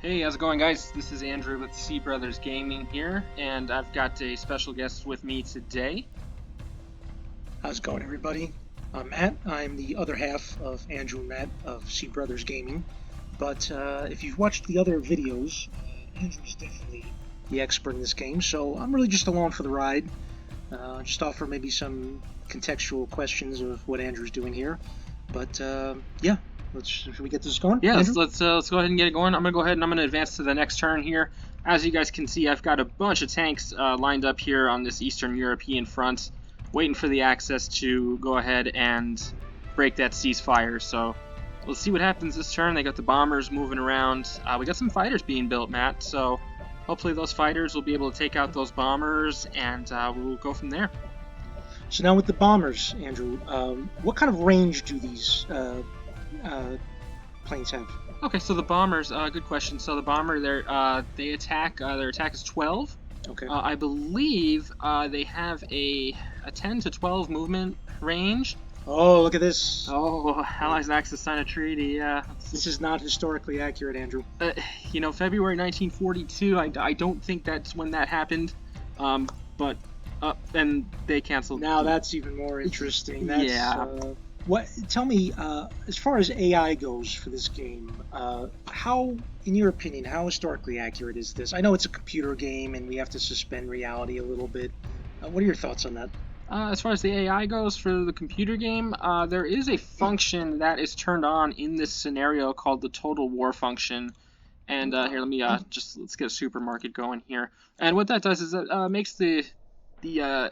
Hey, how's it going, guys? This is Andrew with C Brothers Gaming here, and I've got a special guest with me today. How's it going, everybody? I'm Matt. I'm the other half of Andrew and Matt of C Brothers Gaming. But if you've watched the other videos, Andrew's definitely the expert in this game, so I'm really just along for the ride. Just offer maybe some contextual questions of what Andrew's doing here. But yeah, should we get this going? Yeah, let's go ahead and get it going. I'm gonna go ahead and I'm gonna advance to the next turn here. As you guys can see, I've got a bunch of tanks lined up here on this Eastern European front, waiting for the Axis to go ahead and break that ceasefire. So let's see what happens this turn. They got the bombers moving around. We got some fighters being built, Matt. So hopefully those fighters will be able to take out those bombers, and we'll go from there. So now with the bombers, Andrew, what kind of range do these planes have? Okay, so the bombers, good question. So the bomber, they attack. Their attack is 12. Okay. I believe they have a 10 to 12 movement range. Oh, look at this. Oh, Allies and Axis sign a treaty. Yeah. This is not historically accurate, Andrew. February 1942. I don't think that's when that happened. But then they canceled. Now that's even more interesting. That's, yeah. Tell me, as far as AI goes for this game, how, in your opinion, how historically accurate is this? I know it's a computer game and we have to suspend reality a little bit. What are your thoughts on that? As far as the AI goes for the computer game, there is a function that is turned on in this scenario called the total war function. And here, let's get a supermarket going here. And what that does is it makes the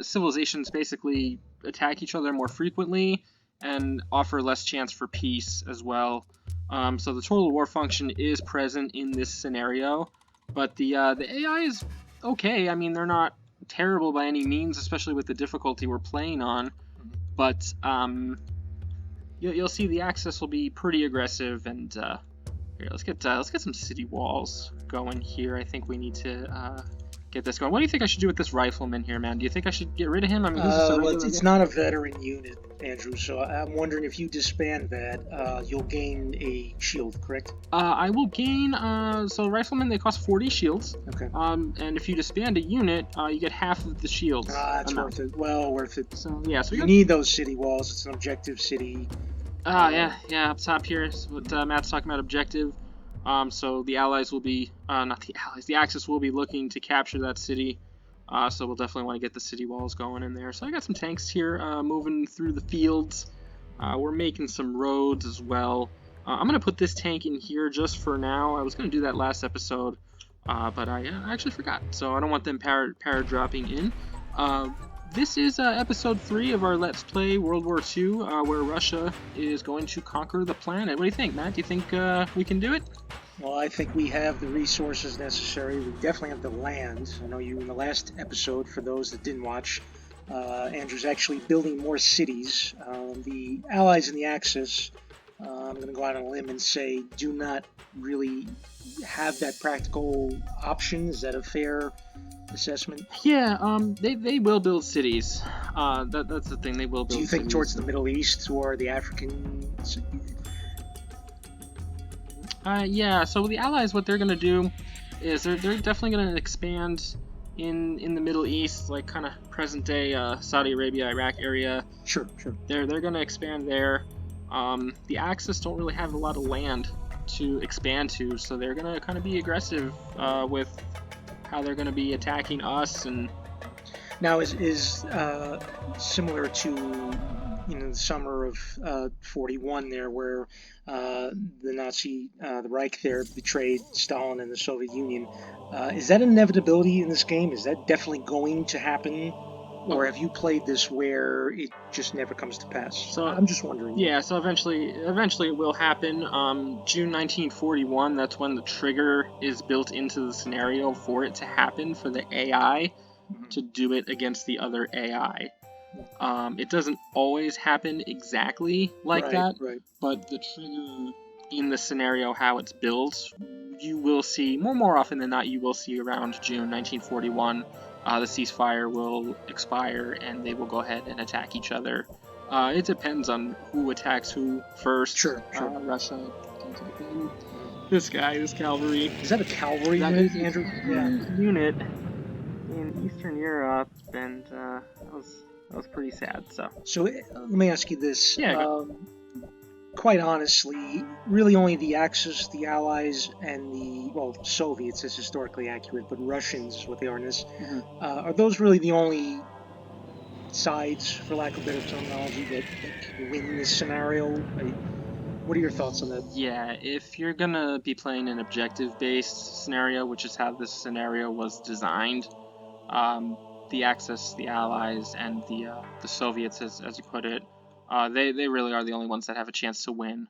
civilizations basically attack each other more frequently and offer less chance for peace as well. So the total war function is present in this scenario, but the AI is okay. I mean, they're not terrible by any means, especially with the difficulty we're playing on. But you'll see the Axis will be pretty aggressive. And here, let's get some city walls going here. I think we need to get this going. What do you think I should do with this rifleman here, man? Do you think I should get rid of him? I mean, it's not a veteran unit, Andrew, so I'm wondering if you disband that, you'll gain a shield, correct? I will gain, so riflemen, they cost 40 shields. Okay. And if you disband a unit, you get half of the shields. That's worth it. Well worth it. So, yeah, so you need those city walls. It's an objective city. Yeah, up top here is what Matt's talking about, objective. So the Allies will be, not the Allies, the Axis will be looking to capture that city. So we'll definitely want to get the city walls going in there. So I got some tanks here moving through the fields. We're making some roads as well. I'm going to put this tank in here just for now. I was going to do that last episode, but I actually forgot. So I don't want them para-dropping in. This is episode 3 of our Let's Play World War II, where Russia is going to conquer the planet. What do you think, Matt? Do you think we can do it? Well, I think we have the resources necessary. We definitely have the land. I know you in the last episode, for those that didn't watch, Andrew's actually building more cities. The Allies and the Axis, I'm going to go out on a limb and say, do not really have that practical option. Is that a fair assessment? Yeah, they will build cities. That's the thing, they will build cities. Do you think towards the Middle East or the African? Yeah, so the Allies, what they're going to do is they're definitely going to expand in the Middle East, like kind of present-day Saudi Arabia, Iraq area. Sure. They're going to expand there. The Axis don't really have a lot of land to expand to, so they're going to kind of be aggressive with how they're going to be attacking us. And now is similar to the summer of 41 there, where the Nazi, the Reich there, betrayed Stalin and the Soviet Union. Is that an inevitability in this game? Is that definitely going to happen? Or have you played this where it just never comes to pass? So I'm just wondering. Yeah, so eventually it will happen. June 1941, that's when the trigger is built into the scenario for it to happen, for the AI to do it against the other AI. It doesn't always happen exactly like that, but the trigger in the scenario, how it's built, you will see, more often than not, you will see around June 1941, the ceasefire will expire and they will go ahead and attack each other. It depends on who attacks who first. Sure. Russia This guy, this cavalry. Is that a cavalry That unit, is a Andrew? cavalry unit in Eastern Europe, and that was pretty sad. So let me ask you this. Yeah, Quite honestly, really only the Axis, the Allies, and the, well, Soviets is historically accurate, but Russians is what they are in this. Are those really the only sides, for lack of better terminology, that can win this scenario? What are your thoughts on that? Yeah, if you're gonna be playing an objective-based scenario, which is how this scenario was designed, the Axis, the Allies, and the Soviets, as you put it, they really are the only ones that have a chance to win.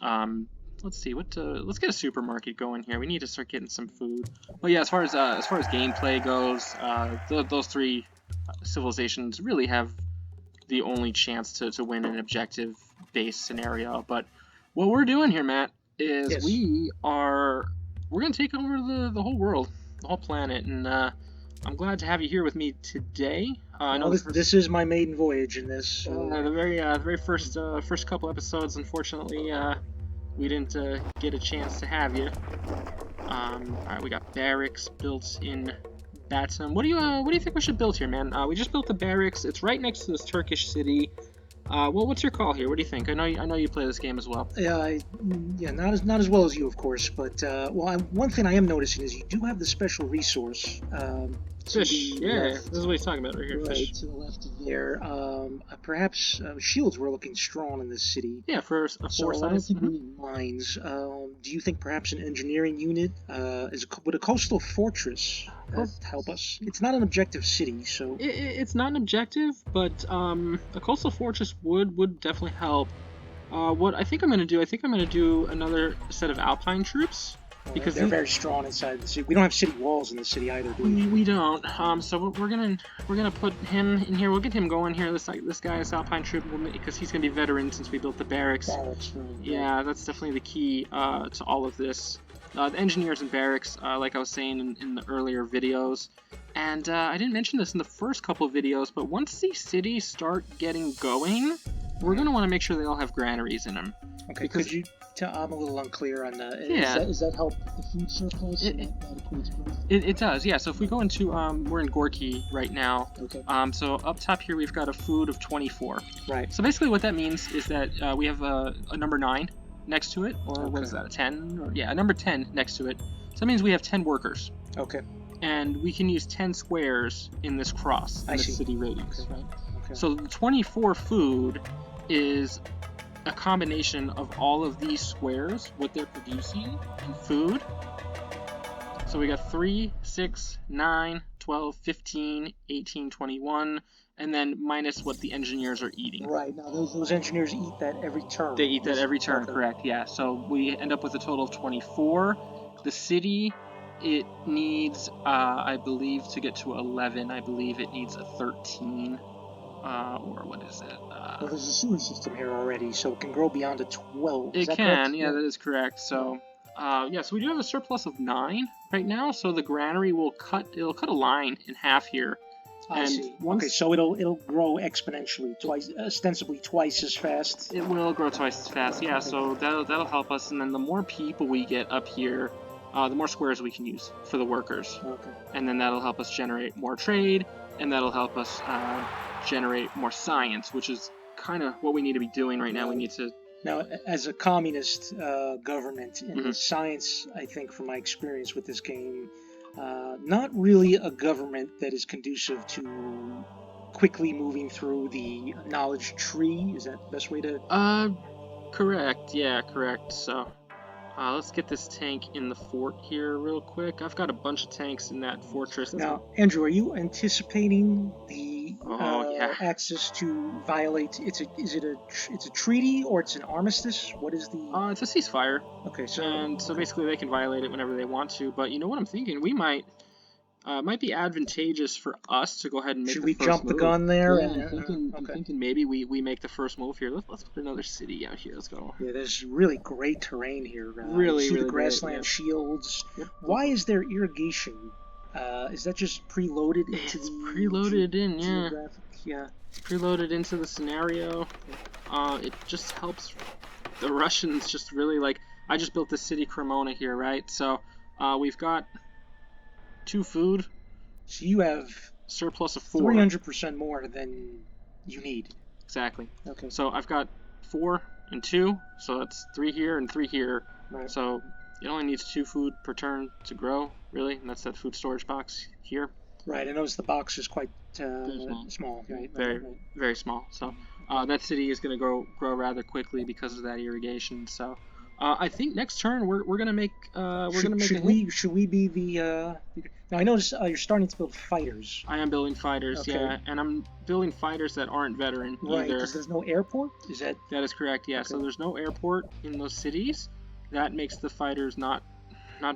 Let's see let's get a supermarket going here. We need to start getting some food. But yeah, as far as gameplay goes, those three civilizations really have the only chance to win an objective-based scenario. But what we're doing here, Matt, is Yes. we're gonna take over the whole world, the whole planet, and I'm glad to have you here with me today. I know this is my maiden voyage in this. the very first couple episodes, unfortunately, we didn't get a chance to have you. All right, we got barracks built in Batum. What do you think we should build here, man? We just built the barracks. It's right next to this Turkish city. Well, what's your call here? What do you think? I know you play this game as well. Yeah, not as well as you, of course, but one thing I am noticing is you do have the special resource. Fish, yeah, this is what he's talking about right here. Right, Fish. to the left of there. Perhaps shields were looking strong in this city. Yeah, for a So four I don't size. think we need mines. Do you think perhaps an engineering unit would a coastal fortress help us? It's not an objective city, so It's not an objective, but a coastal fortress would definitely help. What I think I'm going to do another set of Alpine troops. Because they're very strong inside the city. We don't have city walls in the city either, do we? We don't. So we're gonna put him in here. We'll get him going here. This guy is Alpine Troop, because he's gonna be veteran since we built the barracks. Yeah, that's definitely the key to all of this. The engineers and barracks, like I was saying in the earlier videos, and I didn't mention this in the first couple of videos, but once these cities start getting going, we're gonna want to make sure they all have granaries in them. Okay. Because could you? I'm a little unclear on that. Yeah. Does that help the food surplus? It does, yeah. So if we go into, we're in Gorky right now. Okay. So up top here we've got a food of 24. Right. So basically what that means is that we have a number 9 next to it, or Okay. what is that, a 10? Or, yeah, a number 10 next to it. So that means we have 10 workers. Okay. And we can use 10 squares in this cross, in this city radius, right? Okay. So the 24 food is a combination of all of these squares, what they're producing in food. So we got 3, 6, 9, 12, 15, 18, 21, and then minus what the engineers are eating. Right. Now those engineers eat that every turn. They eat that every turn, Okay. correct, yeah. So we end up with a total of 24. The city, it needs, I believe, to get to 11, I believe it needs a 13. Or what is it? Well, there's a sewer system here already, so it can grow beyond a 12. It can, yeah, that is correct. So, yeah, so we do have a surplus of 9 right now. So the granary will cut a line in half here. I see. Okay, so it'll grow exponentially, ostensibly twice as fast. It will grow twice as fast, yeah. So that'll help us. And then the more people we get up here, the more squares we can use for the workers. Okay. And then that'll help us generate more trade, and that'll help us generate more science, which is kind of what we need to be doing right now. We need to... Now, as a communist government, and Mhm. science, I think from my experience with this game, not really a government that is conducive to quickly moving through the knowledge tree. Is that the best way to... Correct. Yeah, correct. So, let's get this tank in the fort here real quick. I've got a bunch of tanks in that fortress. Now, Andrew, are you anticipating the yeah. Axis to violate? It's a treaty or it's an armistice? What is the? It's a ceasefire. Okay, So basically they can violate it whenever they want to. But you know what I'm thinking? We might be advantageous for us to go ahead and make Should the we first jump move. the gun there? Yeah, And, I'm thinking maybe we make the first move here. Let's put another city out here. Let's go. Yeah, there's really great terrain here. Really, you see really the grassland great, yeah. shields. Yep. Why is there irrigation? Is that just preloaded into It's the preloaded in, yeah. geographic? Yeah. Preloaded into the scenario. It just helps the Russians just really, like, I just built the city Cremona here, right? So we've got 2 food, So you have surplus of 4. 300% more than you need. Exactly. Okay. So I've got 4 and 2, so that's 3 here and 3 here. Right. So it only needs 2 food per turn to grow, really, and that's that food storage box here. Right. I noticed the box is quite small. small. Right. Very, right. very small. So that city is going to grow rather quickly because of that irrigation. So I think next turn we're gonna make Should we be the? Now I notice you're starting to build fighters. I am building fighters, Okay. yeah, and I'm building fighters that aren't veteran Right, either. because there's no airport. Is that? That is correct, yeah. Okay. So there's no airport in those cities. That makes the fighters not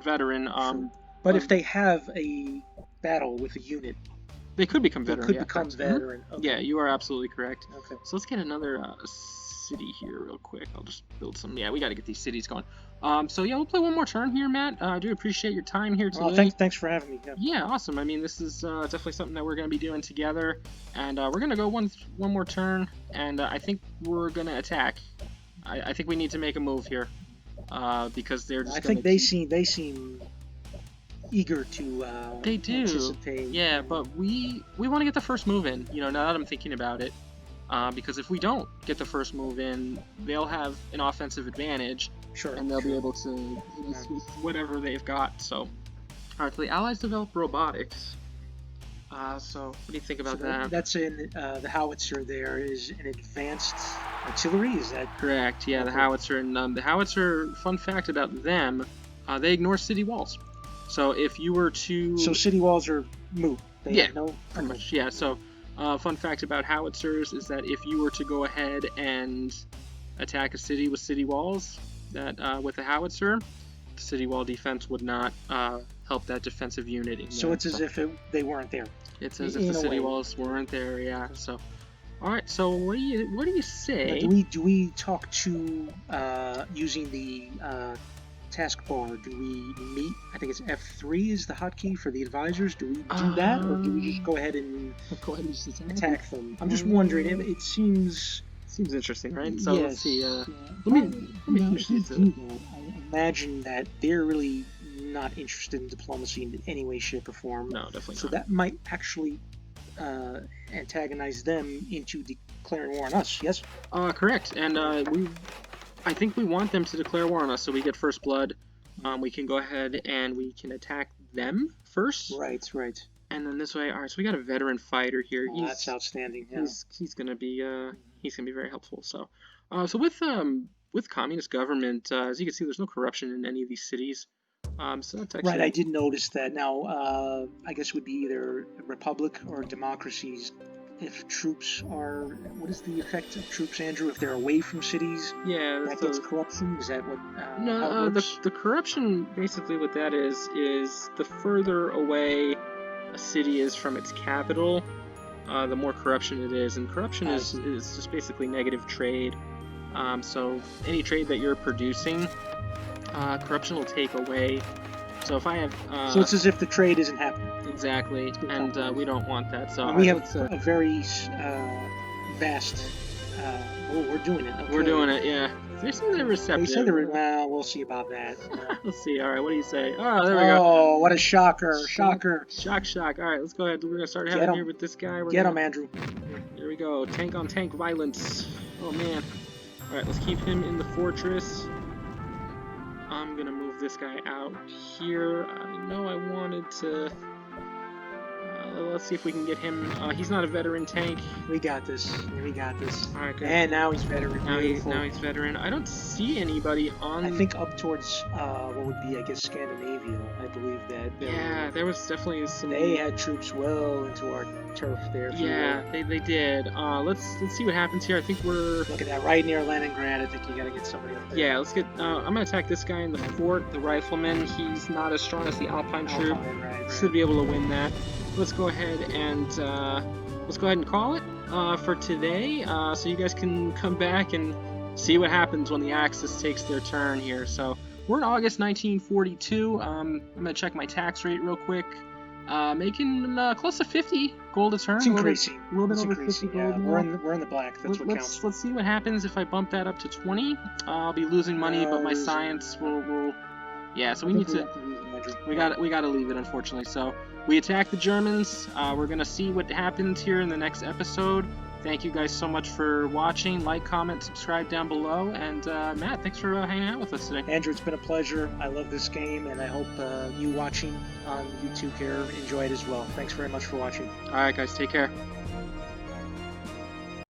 veteran. Sure. But if they have a battle with a unit, they could become they veteran. could Yeah, become correct. veteran. Okay. Yeah, you are absolutely correct. Okay. So let's get another city here real quick. I'll just build some. Yeah, we got to get these cities going. So yeah, we'll play one more turn here, Matt. I do appreciate your time here today. Well, thanks for having me. Yeah, awesome. I mean, this is definitely something that we're going to be doing together, and we're going to go one more turn, and I think we're going to attack. I think we need to make a move here, because they're just. I think they seem eager to. They do. Anticipate. Yeah, but we want to get the first move in. You know, now that I'm thinking about it, because if we don't get the first move in, they'll have an offensive advantage. Sure. And they'll be able to whatever they've got. So, all right. So the Allies develop robotics. So what do you think about that? That's in the howitzer. There is an advanced artillery. Is that correct? Yeah, okay. The howitzer. And the howitzer. Fun fact about them: they ignore city walls. So if you were to city walls are moot. Pretty much. Yeah. So fun fact about howitzers is that if you were to go ahead and attack a city with city walls, that with a howitzer, the city wall defense would not help that defensive unit. So it's as if they weren't there. It's as if the city walls weren't there. Yeah. So, all right. So what do you say? Now, do we talk to using the taskbar? Do we meet? I think it's F3 is the hotkey for the advisors. Do we do that, or do we just go ahead and attack them? I'm just wondering. It seems interesting, right? So yes. Let's see. Let me finish these. I imagine that they're really not interested in diplomacy in any way, shape, or form. No, definitely so not. That might actually antagonize them into declaring war on us. Yes. Correct. And I think we want them to declare war on us, so we get first blood. We can go ahead and we can attack them first. Right. And then this way, all right. So we got a veteran fighter here. That's outstanding. Yeah. He's gonna be very helpful. So, so with communist government, as you can see, there's no corruption in any of these cities. So that's actually... Right, I did notice that. Now, I guess it would be either a republic or democracies. If troops are, what is the effect of troops, Andrew? If they're away from cities, that gets corruption. Is that what? No, the corruption basically what that is the further away a city is from its capital, the more corruption it is, and corruption is just basically negative trade. So any trade that you're producing, corruption will take away. So if I have... so it's as if the trade isn't happening. Exactly, and we don't want that. So and we have a very vast... we're doing it. Okay. We're doing it, yeah. They say they're receptive. They say they're... Well, we'll see about that. Let's see. All right, what do you say? Oh, there we go. Oh, what a shocker. Shocker. Shock. All right, let's go ahead. We're going to start having here with this guy. Get him, Andrew. Here we go. Tank on tank violence. Oh, man. All right, let's keep him in the fortress. I'm going to move this guy out here. I know I wanted to... let's see if we can get him. He's not a veteran tank. We got this. All right, good. And now he's veteran. Now he's veteran. I don't see anybody on... I think up towards what would be, I guess, Scandinavia. I believe that. There was definitely some... They had troops well into our turf there. Yeah, they did. Let's see what happens here. I think we're... Look at that, right near Leningrad. I think you got to get somebody up there. Yeah, let's get... I'm going to attack this guy in the fort, the rifleman. He's not as strong as the Alpine troop. Right. Should be able to win that. Let's go ahead and call it for today, so you guys can come back and see what happens when the Axis takes their turn here. So we're in August 1942. I'm gonna check my tax rate real quick. making close to 50 gold a turn. It's increasing. A little bit It's over increasing. 50 gold. Yeah, we're in the black. That's what counts. Let's see what happens if I bump that up to 20. I'll be losing money, but my science will. Yeah, so we need to. We gotta leave it, unfortunately. So we attack the Germans. We're gonna see what happens here in the next episode. Thank you guys so much for watching. Like, comment, subscribe down below. And Matt, thanks for hanging out with us today. Andrew, it's been a pleasure. I love this game, and I hope you watching on YouTube here enjoy it as well. Thanks very much for watching. All right, guys, take care.